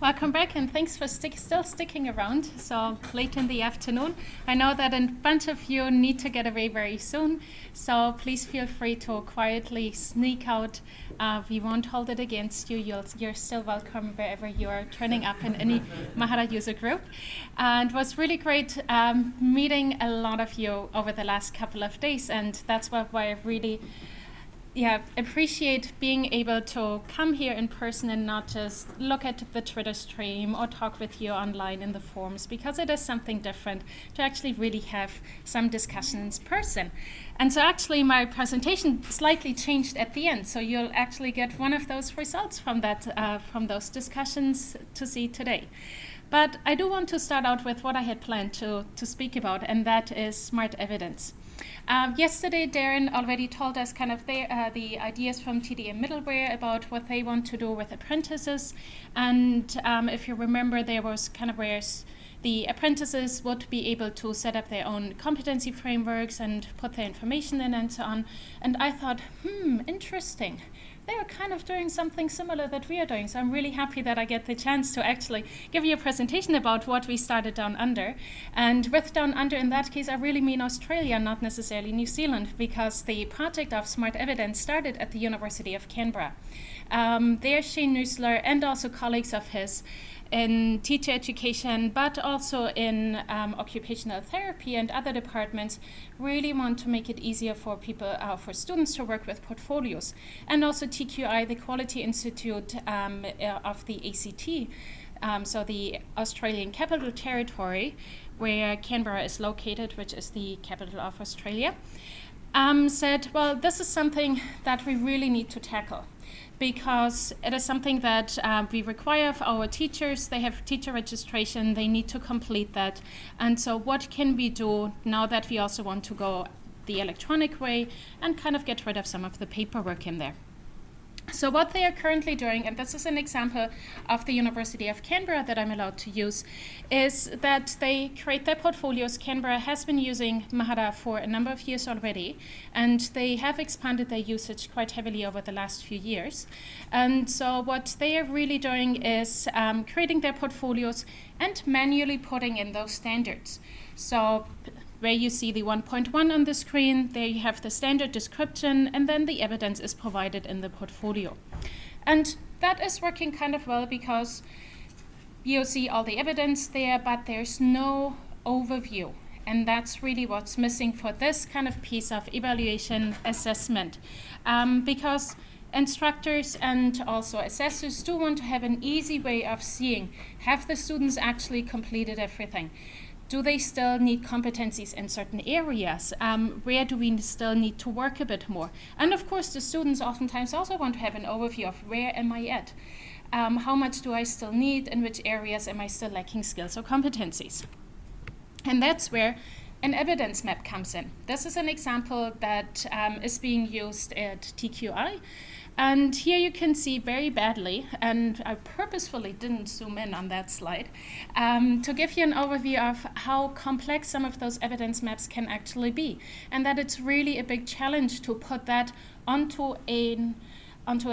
Welcome back, and thanks for still sticking around so late in the afternoon. I know that a bunch of you need to get away very soon, so please feel free to quietly sneak out. We won't hold it against you. You're still welcome wherever you are turning up in any Mahara user group. And it was really great meeting a lot of you over the last couple of days, and that's why I really appreciate being able to come here in person and not just look at the Twitter stream or talk with you online in the forums, because it is something different to actually really have some discussions in person. And so actually my presentation slightly changed at the end, so you'll actually get one of those results from that, from those discussions to see today. But I do want to start out with what I had planned to speak about, and that is SmartEvidence. Yesterday, Darren already told us kind of the ideas from TDM Middleware about what they want to do with apprentices. And if you remember, there was kind of where the apprentices would be able to set up their own competency frameworks and put their information in and so on. And I thought, interesting. They are kind of doing something similar that we are doing. So I'm really happy that I get the chance to actually give you a presentation about what we started Down Under. And with Down Under, in that case, I really mean Australia, not necessarily New Zealand, because the project of SmartEvidence started at the University of Canberra. There, Shane Nussler and also colleagues of his in teacher education, but also in occupational therapy and other departments, really want to make it easier for people, for students to work with portfolios. And also TQI, the Quality Institute of the ACT, so the Australian Capital Territory, where Canberra is located, which is the capital of Australia, said, well, this is something that we really need to tackle, because it is something that we require of our teachers. They have teacher registration, they need to complete that. And so what can we do now that we also want to go the electronic way and kind of get rid of some of the paperwork in there? So what they are currently doing, and this is an example of the University of Canberra that I'm allowed to use, is that they create their portfolios. Canberra has been using Mahara for a number of years already, and they have expanded their usage quite heavily over the last few years. And so what they are really doing is creating their portfolios and manually putting in those standards. So where you see the 1.1 on the screen, there you have the standard description, and then the evidence is provided in the portfolio. And that is working kind of well, because you see all the evidence there, but there's no overview. And that's really what's missing for this kind of piece of evaluation assessment. Because instructors and also assessors do want to have an easy way of seeing, have the students actually completed everything? Do they still need competencies in certain areas? Where do we still need to work a bit more? And of course, the students oftentimes also want to have an overview of where am I at? How much do I still need? In which areas am I still lacking skills or competencies? And that's where an evidence map comes in. This is an example that is being used at TQI. And here you can see very badly, and I purposefully didn't zoom in on that slide, to give you an overview of how complex some of those evidence maps can actually be. And that it's really a big challenge to put that onto a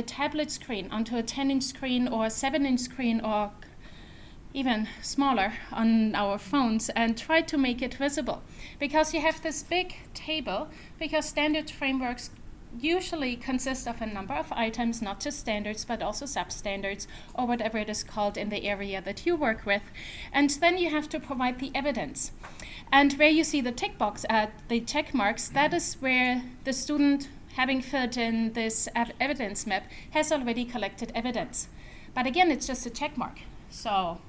tablet screen, onto a 10-inch screen or a 7-inch screen, or even smaller on our phones, and try to make it visible. Because you have this big table, because standard frameworks usually consist of a number of items, not just standards, but also substandards, or whatever it is called in the area that you work with. And then you have to provide the evidence. And where you see the tick box, the check marks, that is where the student, having filled in this evidence map, has already collected evidence. But again, it's just a check mark. So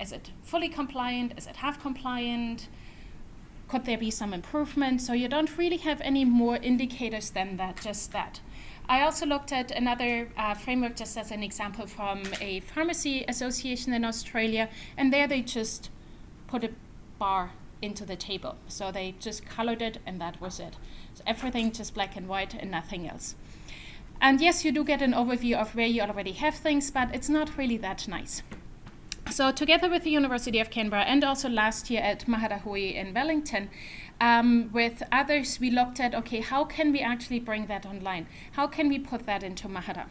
is it fully compliant? Is it half compliant? Could there be some improvement? So you don't really have any more indicators than that, just that. I also looked at another framework, just as an example, from a pharmacy association in Australia, and there they just put a bar into the table. So they just colored it, and that was it. So everything just black and white and nothing else. And yes, you do get an overview of where you already have things, but it's not really that nice. So together with the University of Canberra, and also last year at Mahara in Wellington, with others, we looked at, okay, how can we actually bring that online? How can we put that into Mahara?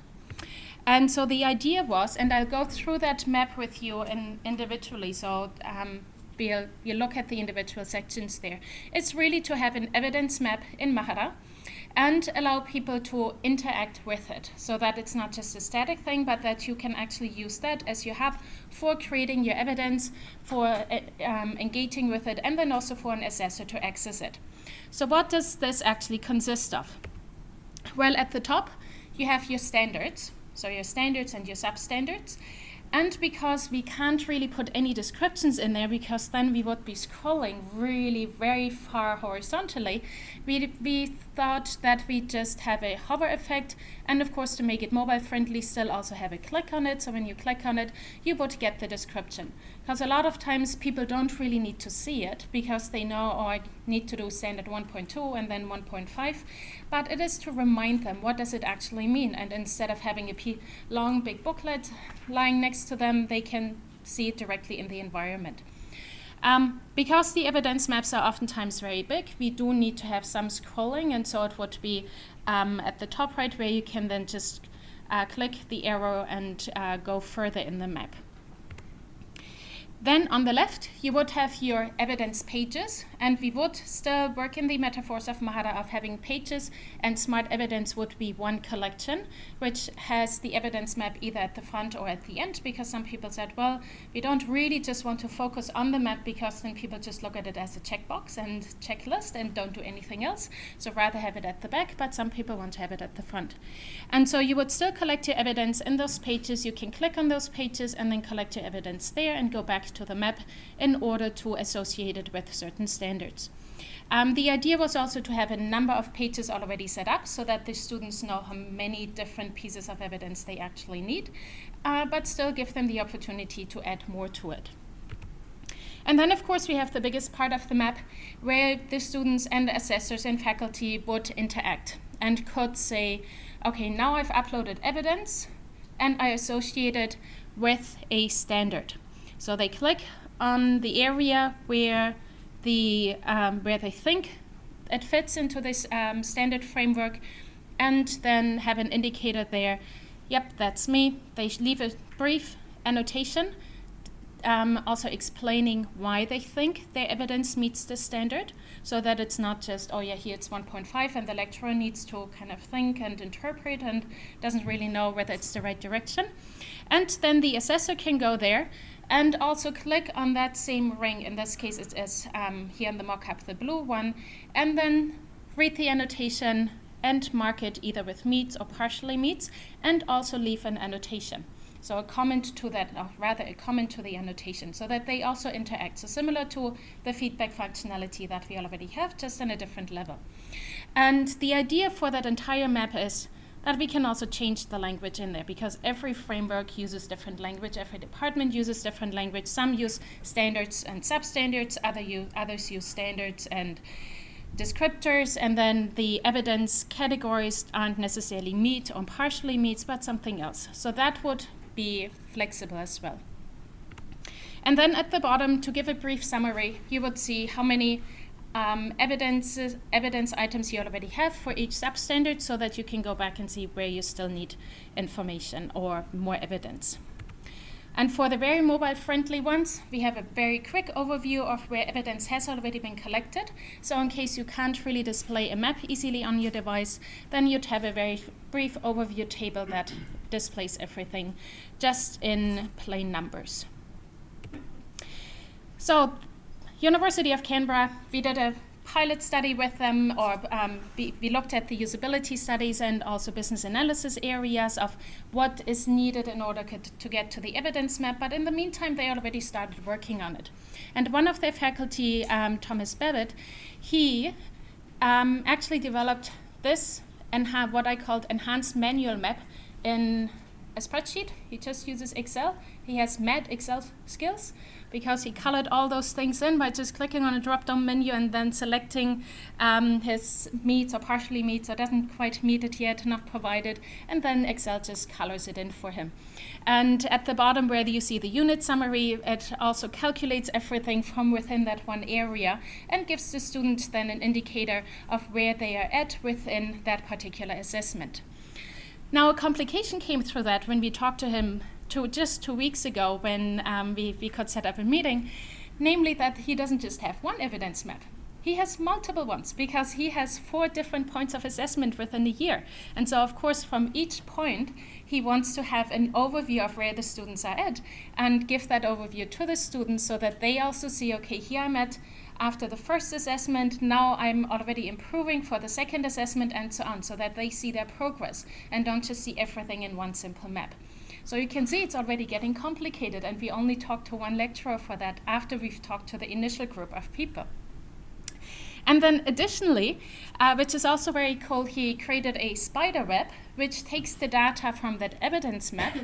And so the idea was, and I'll go through that map with you individually, so you look at the individual sections there. It's really to have an evidence map in Mahara and allow people to interact with it, so that it's not just a static thing, but that you can actually use that as your hub for creating your evidence, for engaging with it, and then also for an assessor to access it. So what does this actually consist of? Well, at the top, you have your standards, so your standards and your substandards. And because we can't really put any descriptions in there, because then we would be scrolling really very far horizontally, we thought that we just have a hover effect, and of course, to make it mobile friendly, still also have a click on it. So when you click on it, you would get the description. Because a lot of times people don't really need to see it, because they know, oh, I need to do standard 1.2 and then 1.5, but it is to remind them, what does it actually mean? And instead of having a long big booklet lying next to them, they can see it directly in the environment. Because the evidence maps are oftentimes very big, we do need to have some scrolling, and so it would be at the top right, where you can then just click the arrow and go further in the map. Then on the left, you would have your evidence pages, and we would still work in the metaphors of Mahara of having pages, and SmartEvidence would be one collection, which has the evidence map either at the front or at the end, because some people said, well, we don't really just want to focus on the map, because then people just look at it as a checkbox and checklist and don't do anything else. So rather have it at the back, but some people want to have it at the front. And so you would still collect your evidence in those pages. You can click on those pages and then collect your evidence there and go back to the map in order to associate it with certain standards. The idea was also to have a number of pages already set up, so that the students know how many different pieces of evidence they actually need, but still give them the opportunity to add more to it. And then, of course, we have the biggest part of the map, where the students and assessors and faculty would interact and could say, okay, now I've uploaded evidence and I associate it with a standard. So they click on the area where they think it fits into this standard framework, and then have an indicator there. Yep, that's me. They leave a brief annotation, also explaining why they think their evidence meets the standard, so that it's not just, oh yeah, here it's 1.5, and the lecturer needs to kind of think and interpret and doesn't really know whether it's the right direction. And then the assessor can go there and also click on that same ring. In this case, it is here in the mock-up, the blue one, and then read the annotation and mark it either with meets or partially meets, and also leave an annotation. So a comment to that, or rather a comment to the annotation, so that they also interact. So similar to the feedback functionality that we already have, just on a different level. And the idea for that entire map is that we can also change the language in there, because every framework uses different language, every department uses different language. Some use standards and substandards, others use standards and descriptors, and then the evidence categories aren't necessarily meet or partially meets, but something else. So that would be flexible as well. And then at the bottom, to give a brief summary, you would see how many evidence items you already have for each substandard, so that you can go back and see where you still need information or more evidence. And for the very mobile friendly ones, we have a very quick overview of where evidence has already been collected. So in case you can't really display a map easily on your device, then you'd have a very brief overview table that displays everything just in plain numbers. So University of Canberra, we did a pilot study with them, or we looked at the usability studies and also business analysis areas of what is needed in order to get to the evidence map. But in the meantime, they already started working on it. And one of their faculty, Thomas Babbitt, he actually developed this and what I called enhanced manual map in a spreadsheet. He just uses Excel. He has mad Excel skills, because he colored all those things in by just clicking on a drop-down menu and then selecting his meets or partially meets or doesn't quite meet it yet, not provided, and then Excel just colors it in for him. And at the bottom where you see the unit summary, it also calculates everything from within that one area and gives the student then an indicator of where they are at within that particular assessment. Now, a complication came through that when we talked to him just 2 weeks ago when we could set up a meeting, namely that he doesn't just have one evidence map. He has multiple ones because he has 4 different points of assessment within a year. And so, of course, from each point, he wants to have an overview of where the students are at and give that overview to the students so that they also see, okay, here I'm at after the first assessment, now I'm already improving for the second assessment and so on, so that they see their progress and don't just see everything in one simple map. So you can see it's already getting complicated, and we only talked to one lecturer for that after we've talked to the initial group of people. And then additionally, which is also very cool, he created a spider web which takes the data from that evidence map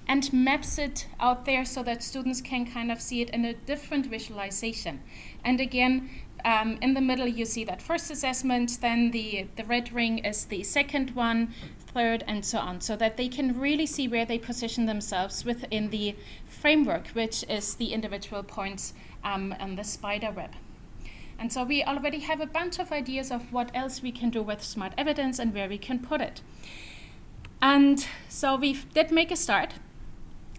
and maps it out there so that students can kind of see it in a different visualization. And again, in the middle you see that first assessment, then the red ring is the second one, third, and so on, so that they can really see where they position themselves within the framework, which is the individual points on the spider web. And so we already have a bunch of ideas of what else we can do with SmartEvidence and where we can put it. And so we did make a start.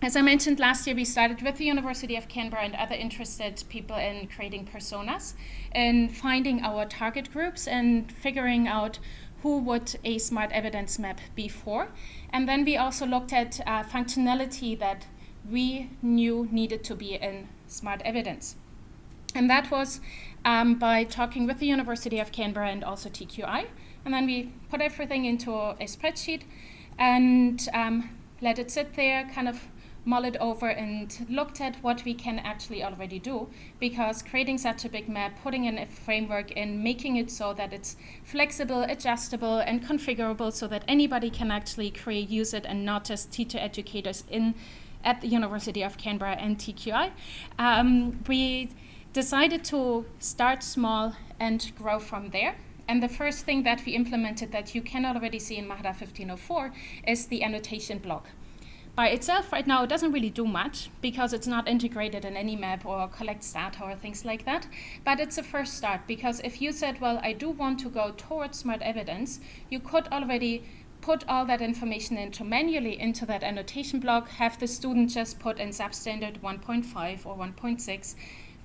As I mentioned last year, we started with the University of Canberra and other interested people in creating personas and finding our target groups and figuring out who would a SmartEvidence map be for. And then we also looked at functionality that we knew needed to be in SmartEvidence. And that was by talking with the University of Canberra and also TQI. And then we put everything into a spreadsheet and let it sit there, kind of mull it over and looked at what we can actually already do, because creating such a big map, putting in a framework and making it so that it's flexible, adjustable, and configurable so that anybody can actually use it and not just teacher educators at the University of Canberra and TQI. We decided to start small and grow from there. And the first thing that we implemented that you can already see in Mahara 1504 is the annotation block. By itself right now it doesn't really do much because it's not integrated in any map or collects data or things like that, but it's a first start, because if you said, well, I do want to go towards SmartEvidence, you could already put all that information manually into that annotation block, have the student just put in substandard 1.5 or 1.6,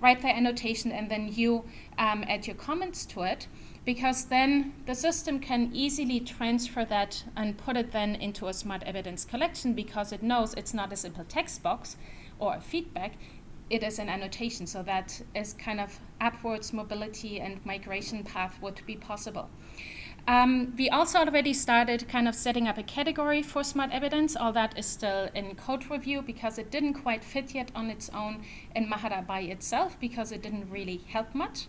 write their annotation, and then you add your comments to it, because then the system can easily transfer that and put it then into a SmartEvidence collection, because it knows it's not a simple text box or a feedback, it is an annotation. So that is kind of upwards mobility and migration path would be possible. We also already started kind of setting up a category for SmartEvidence. All that is still in code review because it didn't quite fit yet on its own in Mahara by itself, because it didn't really help much.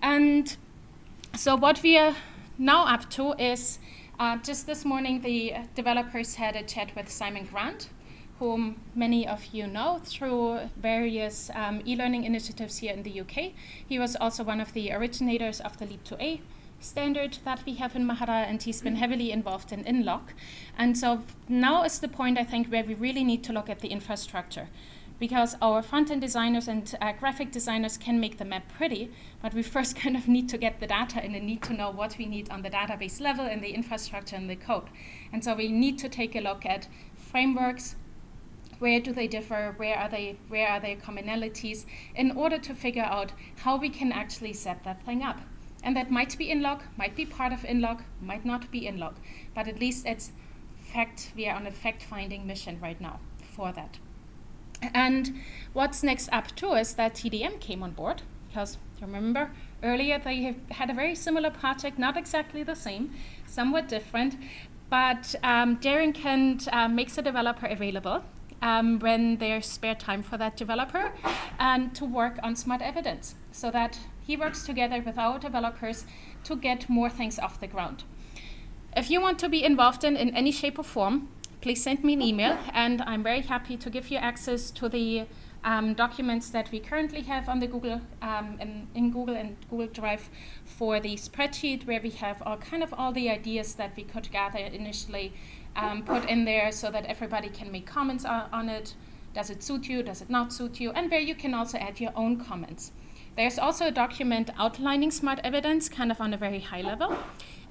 And so what we are now up to is, just this morning the developers had a chat with Simon Grant, whom many of you know through various e-learning initiatives here in the UK. He was also one of the originators of the Leap to A standard that we have in Mahara, and he's been heavily involved in InLock. And so now is the point, I think, where we really need to look at the infrastructure, because our front-end designers and graphic designers can make the map pretty, but we first kind of need to get the data in and need to know what we need on the database level and the infrastructure and the code. And so we need to take a look at frameworks. Where do they differ? Where are their commonalities? In order to figure out how we can actually set that thing up. And that might be InLock, might be part of InLock, might not be InLock, but at least it's fact. We are on a fact-finding mission right now for that. And what's next up too is that TDM came on board, because remember earlier they had a very similar project, not exactly the same, somewhat different, but Darren Kent makes a developer available when there's spare time for that developer, and to work on SmartEvidence, so that he works together with our developers to get more things off the ground. If you want to be involved in any shape or form, please send me an email, and I'm very happy to give you access to the documents that we currently have on the Google in Google and Google Drive for the spreadsheet, where we have all the ideas that we could gather initially put in there, so that everybody can make comments on it. Does it suit you? Does it not suit you? And where you can also add your own comments. There's also a document outlining SmartEvidence kind of on a very high level.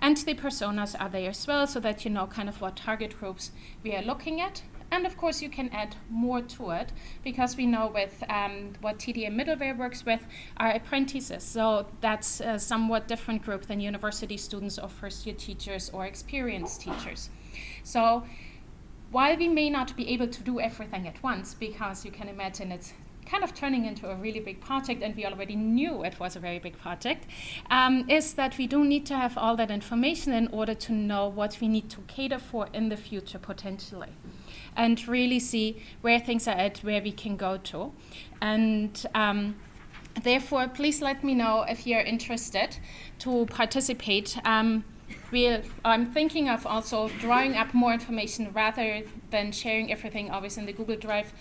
And the personas are there as well, so that you know kind of what target groups we are looking at. And of course, you can add more to it, because we know with what TDM middleware works with are apprentices. So that's a somewhat different group than university students or first-year teachers or experienced teachers. So while we may not be able to do everything at once, because you can imagine it's kind of turning into a really big project, and we already knew it was a very big project, is that we do need to have all that information in order to know what we need to cater for in the future potentially, and really see where things are at, where we can go to. And therefore, please let me know if you're interested to participate. I'm thinking of also drawing up more information rather than sharing everything always in the Google Drive,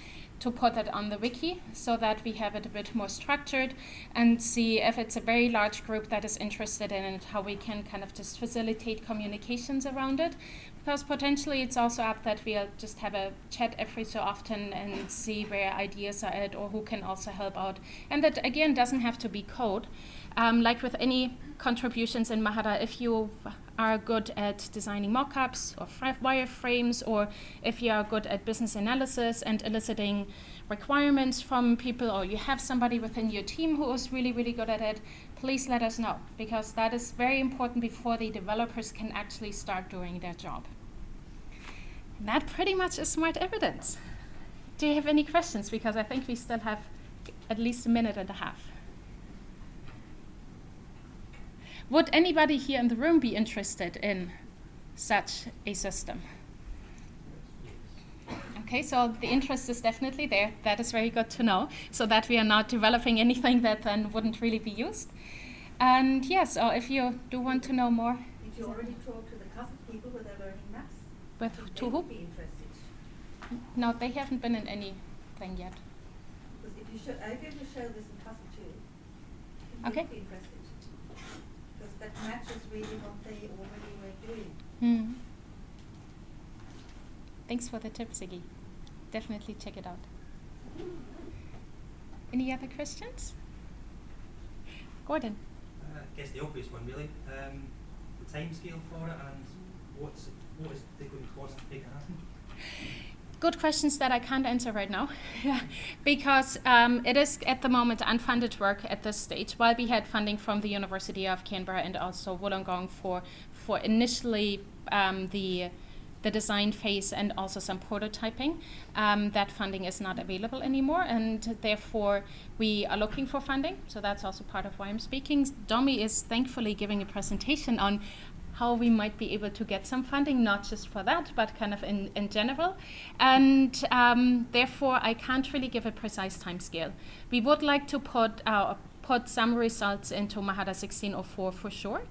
to put it on the wiki so that we have it a bit more structured, and see if it's a very large group that is interested in it, how we can kind of just facilitate communications around it. Because potentially it's also up that we'll just have a chat every so often and see where ideas are at, or who can also help out. And that again doesn't have to be code. Like with any contributions in Mahara, if you are good at designing mockups or wireframes, or if you are good at business analysis and eliciting requirements from people, or you have somebody within your team who is really, really good at it, please let us know, because that is very important before the developers can actually start doing their job. And that pretty much is SmartEvidence. Do you have any questions? Because I think we still have at least a minute and a half. Would anybody here in the room be interested in such a system? Okay, so the interest is definitely there. That is very good to know, so that we are not developing anything that then wouldn't really be used. And yes, or if you do want to know more. Did you already talk to the cousin people where they're learning maths? To who? Be interested. No, they haven't been in anything yet. Because if you are going to show this in cousin too, okay. Be interested. Because that matches really what they already were doing. Hmm. Thanks for the tip, Siggy. Definitely check it out. Any other questions? Gordon. I guess the obvious one really, the time scale for it, and what is the going to cost to make it happen? Good questions that I can't answer right now, because it is at the moment unfunded work at this stage. While we had funding from the University of Canberra and also Wollongong for initially the design phase and also some prototyping, that funding is not available anymore, and therefore we are looking for funding. So that's also part of why I'm speaking. Domi is thankfully giving a presentation on how we might be able to get some funding, not just for that, but kind of in general. And therefore, I can't really give a precise timescale. We would like to put some results into Mahara 1604 for sure.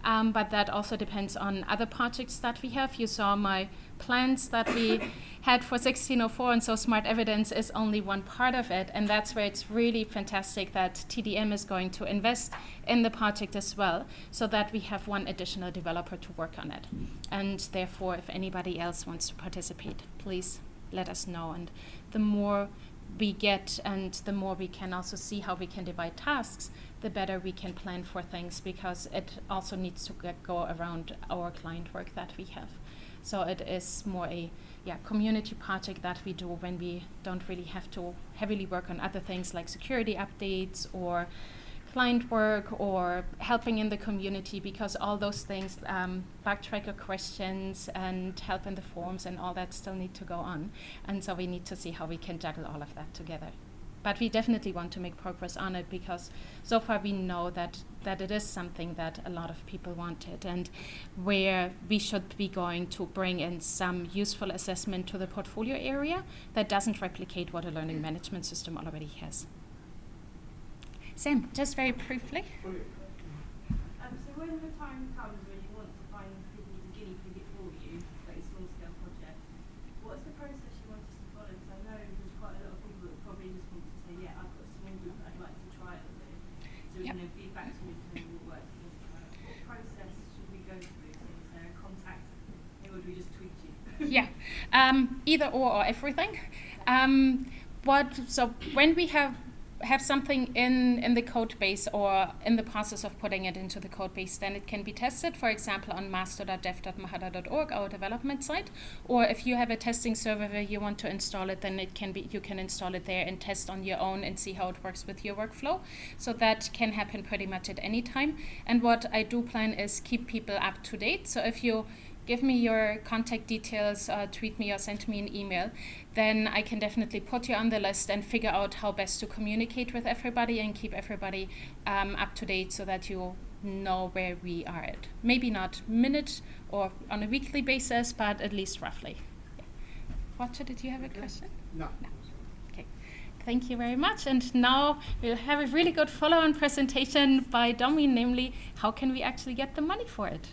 But that also depends on other projects that we have. You saw my plans that we had for 1604, and so SmartEvidence is only one part of it, and that's where it's really fantastic that TDM is going to invest in the project as well, so that we have one additional developer to work on it. And therefore, if anybody else wants to participate, please let us know. And the more we get and the more we can also see how we can divide tasks, the better we can plan for things, because it also needs to go around our client work that we have. So it is more a community project that we do when we don't really have to heavily work on other things like security updates or client work or helping in the community, because all those things, backtracker questions and help in the forums and all that still need to go on. And so we need to see how we can juggle all of that together. But we definitely want to make progress on it, because so far we know that it is something that a lot of people wanted, and where we should be going to bring in some useful assessment to the portfolio area that doesn't replicate what a learning management system already has. Sam, just very briefly. So when the time comes when you want to find people to guinea pig it for you, like a small scale project, what's the process you want us to follow? Because I know there's quite a lot of people that probably just want to say, yeah, I've got a small group that I'd like to try it with. So we can feedback to me and we'll work together. What process should we go through? So is there a contact, or would we just tweet you? Yeah, either or everything. So when we have have something in the code base or in the process of putting it into the code base, then it can be tested, for example, on master.dev.mahara.org, our development site. Or if you have a testing server where you want to install it, then you can install it there and test on your own and see how it works with your workflow. So that can happen pretty much at any time. And what I do plan is keep people up to date. So if you give me your contact details, tweet me or send me an email, then I can definitely put you on the list and figure out how best to communicate with everybody and keep everybody up to date so that you know where we are at. Maybe not minute or on a weekly basis, but at least roughly. Yeah. Watcher, did you have a question? No. Okay. Thank you very much. And now we'll have a really good follow-on presentation by Domi, namely, how can we actually get the money for it?